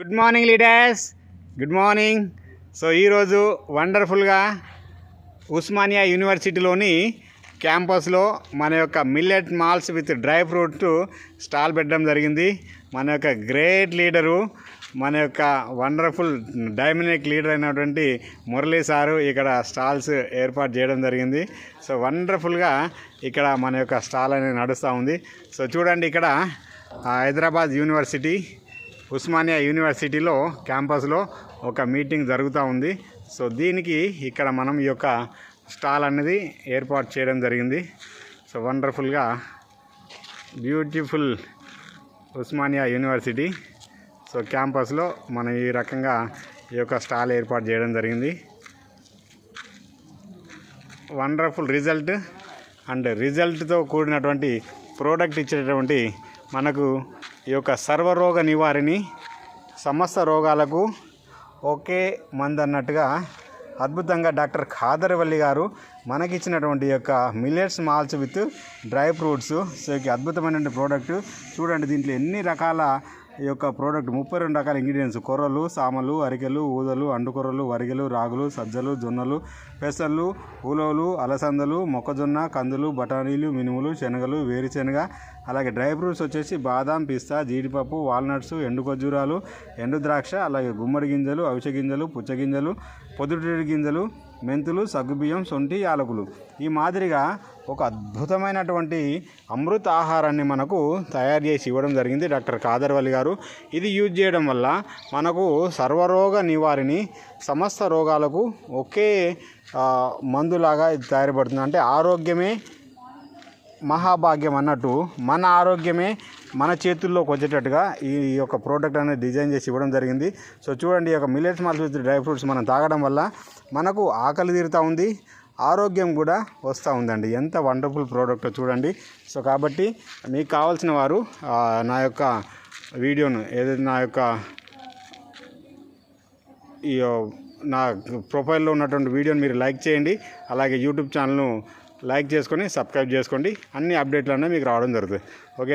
Good morning leaders, good morning. So ఈరోజు వండర్ఫుల్గా ఉస్మానియా యూనివర్సిటీలోని క్యాంపస్లో మన యొక్క millet malls with dry fruits stall పెట్టడం జరిగింది. మన యొక్క గ్రేట్ లీడరు, మన యొక్క వండర్ఫుల్ డైనమిక్ లీడర్ అయినటువంటి మురళీ సారు ఇక్కడ స్టాల్స్ ఏర్పాటు చేయడం జరిగింది. సో వండర్ఫుల్గా ఇక్కడ మన యొక్క స్టాల్ అనేది నడుస్తూ ఉంది. సో చూడండి, ఇక్కడ హైదరాబాద్ యూనివర్సిటీ ఉస్మానియా యూనివర్సిటీలో క్యాంపస్లో ఒక మీటింగ్ జరుగుతూ ఉంది. సో దీనికి ఇక్కడ మనం ఈ యొక్క స్టాల్ అనేది ఏర్పాటు చేయడం జరిగింది. సో వండర్ఫుల్గా బ్యూటిఫుల్ ఉస్మానియా యూనివర్సిటీ సో క్యాంపస్లో మనం ఈ రకంగా ఈ యొక్క స్టాల్ ఏర్పాటు చేయడం జరిగింది. వండర్ఫుల్ రిజల్ట్ అండ్ రిజల్ట్తో కూడినటువంటి ప్రోడక్ట్ ఇచ్చేటటువంటి మనకు ఈ యొక్క సర్వరోగ నివారిణి, సమస్త రోగాలకు ఒకే మందు అన్నట్టుగా అద్భుతంగా డాక్టర్ ఖాదర్వల్లి గారు మనకిచ్చినటువంటి యొక్క millets malls with dry fruits. So అద్భుతమైనటువంటి ప్రోడక్ట్ చూడండి. దీంట్లో ఎన్ని రకాల ఈ యొక్క ప్రోడక్ట్ 32 రకాల ఇంగ్రీడియంట్స్: కొర్రలు, సామలు, అరికెలు, ఊదలు, అండుకొర్రలు, వరిగెలు, రాగులు, సజ్జలు, జొన్నలు, పెసర్లు, ఉలవలు, అలసందలు, మొక్కజొన్న, కందులు, బఠానీలు, మినుములు, శనగలు, వేరుశెనగ, అలాగే డ్రై ఫ్రూట్స్ వచ్చేసి బాదాం, పిస్తా, జీడిపప్పు, వాల్నట్స్, ఎండు ఖర్జూరాలు, ఎండు ద్రాక్ష, అలాగే గుమ్మడి గింజలు, అవిసె గింజలు, పుచ్చగింజలు, పొద్దుటిడి గింజలు, మెంతులు, సగ్గుబియ్యం, సొంటి, యాలకులు. ఈ మాదిరిగా ఒక అద్భుతమైనటువంటి అమృత ఆహారాన్ని మనకు తయారు చేసి ఇవ్వడం జరిగింది డాక్టర్ ఖాదర్వల్లి గారు. ఇది యూజ్ చేయడం వల్ల మనకు సర్వరోగ నివారిణి, సమస్త రోగాలకు ఒకే మందులాగా ఇది తయారుపడుతుంది. అంటే ఆరోగ్యమే మహాభాగ్యం అన్నట్టు మన ఆరోగ్యమే మన చేతుల్లోకి వచ్చేటట్టుగా ఈ యొక్క ప్రోడక్ట్ అనేది డిజైన్ చేసి ఇవ్వడం జరిగింది. సో చూడండి, ఈ యొక్క millets malls with dry fruits మనం తాగడం వల్ల మనకు ఆకలి తీరుతూ ఉంది, ఆరోగ్యం కూడా వస్తూ ఉందండి. ఎంత వండర్ఫుల్ ప్రోడక్ట్ చూడండి. సో కాబట్టి మీకు కావాల్సిన వారు నా యొక్క వీడియోను ఏదైతే నా యొక్క ఈ నా ప్రొఫైల్లో ఉన్నటువంటి వీడియోని మీరు లైక్ చేయండి. అలాగే యూట్యూబ్ ఛానల్ను లైక్ చేసుకొని సబ్స్క్రైబ్ చేసుకోండి. అన్ని అప్డేట్లు అనేవి మీకు రావడం జరుగుతుంది. ఓకే.